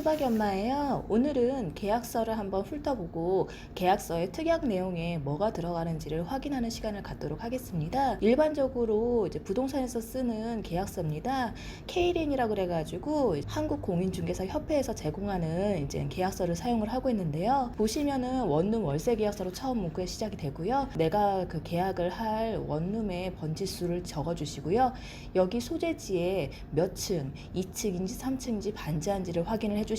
수박이 엄마예요. 오늘은 계약서를 한번 훑어보고 계약서의 특약 내용에 뭐가 들어가는지를 확인하는 시간을 갖도록 하겠습니다. 일반적으로 이제 부동산에서 쓰는 계약서입니다. K린이라고 그래가지고 한국공인중개사 협회에서 제공하는 이제 계약서를 사용을 하고 있는데요. 보시면은 원룸 월세 계약서로 처음 문구에 시작이 되고요. 내가 그 계약을 할 원룸의 번지수를 적어주시고요. 여기 소재지에 몇 층, 2층인지 3층인지 반지한지를 확인을 해주시고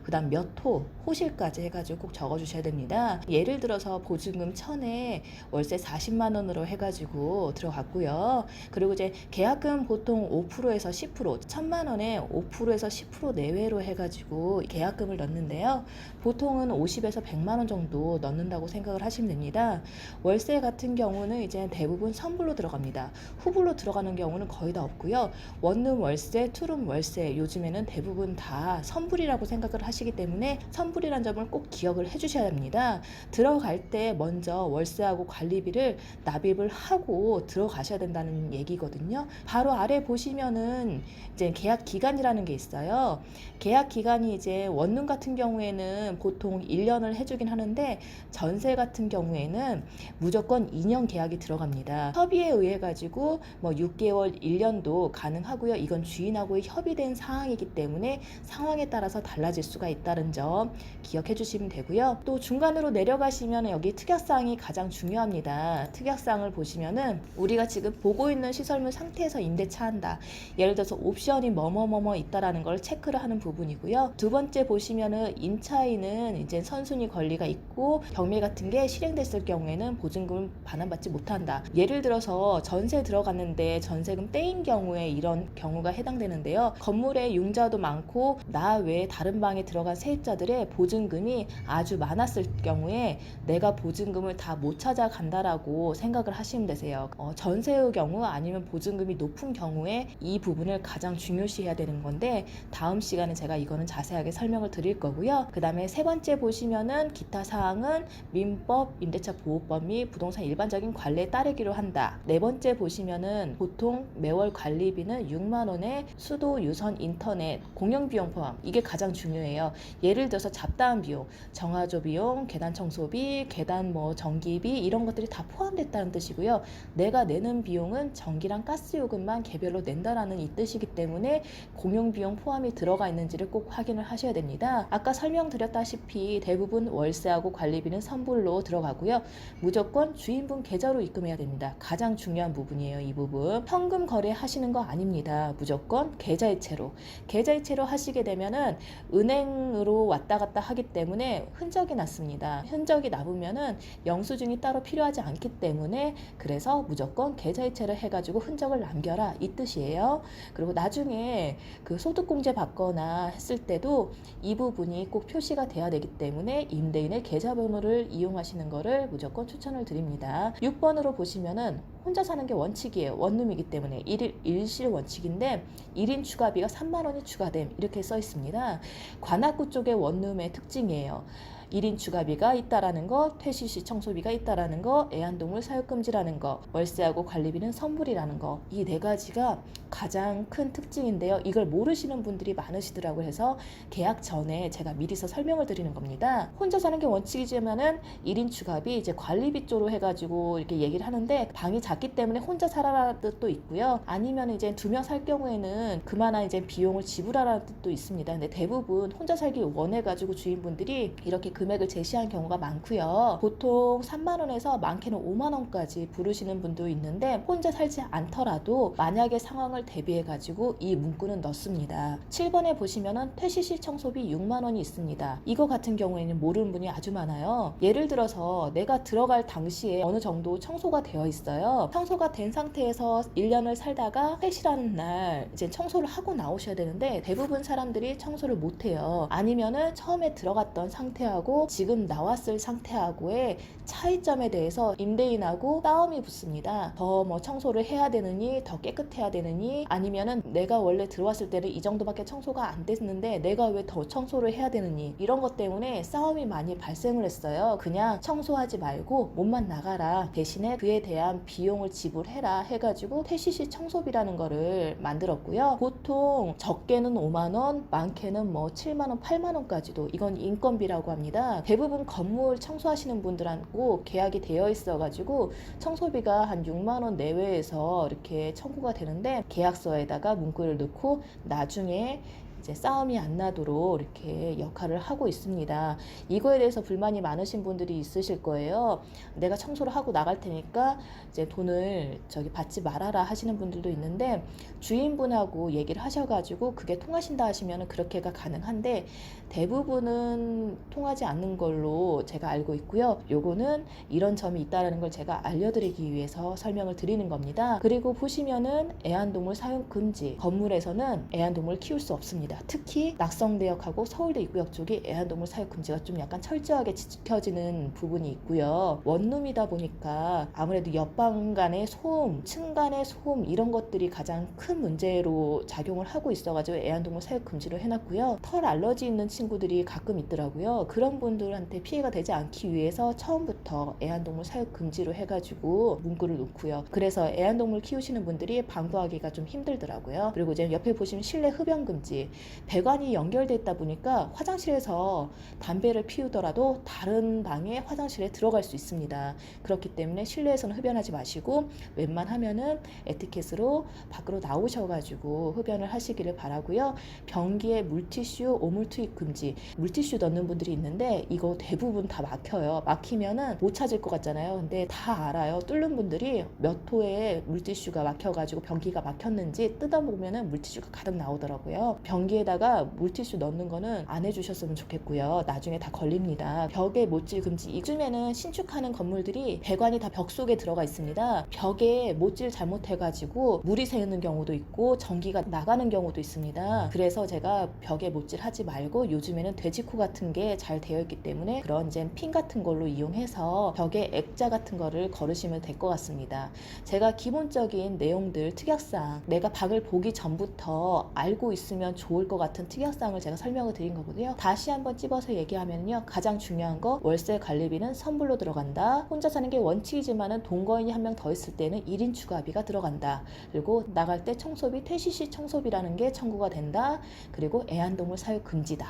그 다음 몇 호, 호실까지 해가지고 꼭 적어주셔야 됩니다. 예를 들어서 보증금 1000에 월세 40만원으로 해가지고 들어갔고요. 그리고 이제 계약금 보통 5%에서 10%, 1000만원에 5%에서 10% 내외로 해가지고 계약금을 넣는데요. 보통은 50에서 100만원 정도 넣는다고 생각을 하시면 됩니다. 월세 같은 경우는 이제 대부분 선불로 들어갑니다. 후불로 들어가는 경우는 거의 다 없고요. 원룸 월세, 투룸 월세 요즘에는 대부분 다 선불이라고 생각을 하시기 때문에 선불이라는 점을 꼭 기억을 해주셔야 합니다. 들어갈 때 먼저 월세하고 관리비를 납입을 하고 들어가셔야 된다는 얘기거든요. 바로 아래 보시면은 이제 계약 기간이라는 게 있어요. 계약 기간이 이제 원룸 같은 경우에는 보통 1년을 해주긴 하는데 전세 같은 경우에는 무조건 2년 계약이 들어갑니다. 협의에 의해 가지고 뭐 6개월, 1년도 가능하고요. 이건 주인하고의 협의된 사항이기 때문에 상황에 따라서 달라질 수가 있다는 점 기억해 주시면 되고요. 또 중간으로 내려가시면 여기 특약사항이 가장 중요합니다. 특약사항을 보시면은 우리가 지금 보고 있는 시설물 상태에서 임대차 한다. 예를 들어서 옵션이 뭐뭐뭐뭐 있다라는 걸 체크를 하는 부분이고요. 두 번째 보시면은 임차인은 이제 선순위 권리가 있고 경매 같은 게 실행됐을 경우에는 보증금을 반환받지 못한다. 예를 들어서 전세 들어갔는데 전세금 떼인 경우에 이런 경우가 해당되는데요. 건물에 융자도 많고 나 외에 다른 방에 들어간 세입자들의 보증금이 아주 많았을 경우에 내가 보증금을 다 못 찾아간다라고 생각을 하시면 되세요. 전세의 경우 아니면 보증금이 높은 경우에 이 부분을 가장 중요시해야 되는 건데 다음 시간에 제가 이거는 자세하게 설명을 드릴 거고요. 그 다음에 세 번째 보시면은 기타 사항은 민법, 임대차 보호법 및 부동산 일반적인 관리에 따르기로 한다. 네 번째 보시면은 보통 매월 관리비는 6만원에 수도, 유선, 인터넷, 공용비용 포함. 이게 가장 중요해요. 예를 들어서 잡다한 비용, 정화조 비용, 계단 청소비, 계단 뭐 전기비 이런 것들이 다 포함됐다는 뜻이고요. 내가 내는 비용은 전기랑 가스 요금만 개별로 낸다라는 이 뜻이기 때문에 공용비용 포함이 들어가 있는지를 꼭 확인을 하셔야 됩니다. 아까 설명드렸다시피 대부분 월세하고 관리비는 선불로 들어가고요. 무조건 주인분 계좌로 입금해야 됩니다. 가장 중요한 부분이에요. 이 부분. 현금 거래 하시는 거 아닙니다. 무조건 계좌이체로. 계좌이체로 하시게 되면은 은행으로 왔다 갔다 하기 때문에 흔적이 났습니다. 흔적이 남으면은 영수증이 따로 필요하지 않기 때문에 그래서 무조건 계좌이체를 해가지고 흔적을 남겨라 이 뜻이에요. 그리고 나중에 그 소득공제 받거나 했을 때도 이 부분이 꼭 표시가 돼야 되기 때문에 임대인의 계좌번호를 이용하시는 거를 무조건 추천을 드립니다. 6번으로 보시면은 혼자 사는 게 원칙이에요. 원룸이기 때문에 일실 원칙인데 1인 추가비가 3만원이 추가됨 이렇게 써 있습니다. 관악구 쪽의 원룸의 특징이에요. 1인 추가비가 있다라는 거, 퇴실시 청소비가 있다라는 거, 애완동물 사육금지라는 거, 월세하고 관리비는 선불이라는 거. 이 네 가지가 가장 큰 특징인데요. 이걸 모르시는 분들이 많으시더라고요. 해서 계약 전에 제가 미리서 설명을 드리는 겁니다. 혼자 사는 게 원칙이지만은 1인 추가비 이제 관리비 쪽으로 해가지고 이렇게 얘기를 하는데 방이 작기 때문에 혼자 살아라는 뜻도 있고요. 아니면 이제 2명 살 경우에는 그만한 이제 비용을 지불하라는 뜻도 있습니다. 근데 대부분 혼자 살기 원해가지고 주인분들이 이렇게 금액을 제시한 경우가 많고요. 보통 3만원에서 많게는 5만원까지 부르시는 분도 있는데 혼자 살지 않더라도 만약의 상황을 대비해 가지고 이 문구는 넣습니다. 7번에 보시면은 퇴실시 청소비 6만원이 있습니다. 이거 같은 경우에는 모르는 분이 아주 많아요. 예를 들어서 내가 들어갈 당시에 어느 정도 청소가 되어 있어요. 청소가 된 상태에서 1년을 살다가 퇴실하는 날 이제 청소를 하고 나오셔야 되는데 대부분 사람들이 청소를 못 해요. 아니면은 처음에 들어갔던 상태하고 상태하고 지금 나왔을 상태하고의 차이점에 대해서 임대인하고 싸움이 붙습니다. 더 뭐 청소를 해야 되느니, 더 깨끗해야 되느니, 아니면은 내가 원래 들어왔을 때는 이 정도밖에 청소가 안 됐는데 내가 왜 더 청소를 해야 되느니, 이런 것 때문에 싸움이 많이 발생을 했어요. 그냥 청소하지 말고 몸만 나가라, 대신에 그에 대한 비용을 지불해라 해가지고 퇴시시 청소비라는 거를 만들었고요. 보통 적게는 5만원, 많게는 뭐 7만원, 8만원까지도, 이건 인건비라고 합니다. 대부분 건물 청소하시는 분들하고 계약이 되어 있어가지고 청소비가 한 6만원 내외에서 이렇게 청구가 되는데, 계약서에다가 문구를 넣고 나중에 이제 싸움이 안 나도록 이렇게 역할을 하고 있습니다. 이거에 대해서 불만이 많으신 분들이 있으실 거예요. 내가 청소를 하고 나갈 테니까 이제 돈을 받지 말아라 하시는 분들도 있는데, 주인분하고 얘기를 하셔가지고 그게 통하신다 하시면 그렇게가 가능한데, 대부분은 통하지 않는 걸로 제가 알고 있고요. 요거는 이런 점이 있다는 걸 제가 알려드리기 위해서 설명을 드리는 겁니다. 그리고 보시면은 애완동물 사용 금지, 건물에서는 애완동물 키울 수 없습니다. 특히 낙성대역하고 서울대 입구역 쪽이 애완동물 사육 금지가 좀 약간 철저하게 지켜지는 부분이 있고요. 원룸이다 보니까 아무래도 옆방 간의 소음, 층 간의 소음, 이런 것들이 가장 큰 문제로 작용을 하고 있어가지고 애완동물 사육 금지로 해놨고요. 털 알러지 있는 친구들이 가끔 있더라고요. 그런 분들한테 피해가 되지 않기 위해서 처음부터 애완동물 사육 금지로 해가지고 문구를 놓고요. 그래서 애완동물 키우시는 분들이 방부하기가 좀 힘들더라고요. 그리고 이제 옆에 보시면 실내 흡연 금지, 배관이 연결돼 있다 보니까 화장실에서 담배를 피우더라도 다른 방에 화장실에 들어갈 수 있습니다. 그렇기 때문에 실내에서는 흡연하지 마시고 웬만하면은 에티켓으로 밖으로 나오셔가지고 흡연을 하시기를 바라고요. 변기에 물티슈, 오물 투입 금지. 물티슈 넣는 분들이 있는데 이거 대부분 다 막혀요. 막히면은 못 찾을 것 같잖아요. 근데 다 알아요. 뚫는 분들이 몇 호에 물티슈가 막혀가지고 변기가 막혔는지 뜯어보면은 물티슈가 가득 나오더라고요. 변기에다가 물티슈 넣는 거는 안 해주셨으면 좋겠고요. 나중에 다 걸립니다. 벽에 못질 금지. 이쯤에는 신축하는 건물들이 배관이 다 벽 속에 들어가 있습니다. 벽에 못질 잘못해가지고 물이 새는 경우도 있고 전기가 나가는 경우도 있습니다. 그래서 제가 벽에 못질 하지 말고, 요즘에는 돼지코 같은 게 잘 되어 있기 때문에 그런 이제 핀 같은 걸로 이용해서 벽에 액자 같은 거를 걸으시면 될 것 같습니다. 제가 기본적인 내용들, 특약사항, 내가 방을 보기 전부터 알고 있으면 좋을 것 같은 특약사항을 제가 설명을 드린 거거든요. 다시 한번 찝어서 얘기하면요, 가장 중요한 거, 월세 관리비는 선불로 들어간다. 혼자 사는 게 원칙이지만은 동거인이 한 명 더 있을 때는 1인 추가비가 들어간다. 그리고 나갈 때 청소비, 퇴시시 청소비라는 게 청구가 된다. 그리고 애완동물 사육 금지다.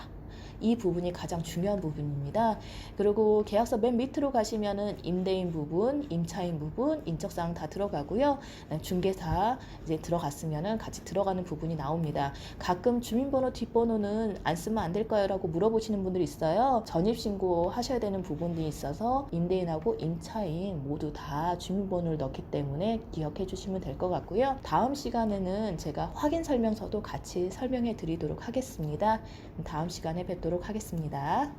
이 부분이 가장 중요한 부분입니다. 그리고 계약서 맨 밑으로 가시면은 임대인 부분, 임차인 부분, 인적사항 다 들어가고요. 중개사 이제 들어갔으면은 같이 들어가는 부분이 나옵니다. 가끔 주민번호 뒷번호는 안 쓰면 안 될까요? 라고 물어보시는 분들이 있어요. 전입신고 하셔야 되는 부분이 있어서 임대인하고 임차인 모두 다 주민번호를 넣기 때문에 기억해 주시면 될 것 같고요. 다음 시간에는 제가 확인 설명서도 같이 설명해 드리도록 하겠습니다. 다음 시간에 뵙도록 하겠습니다.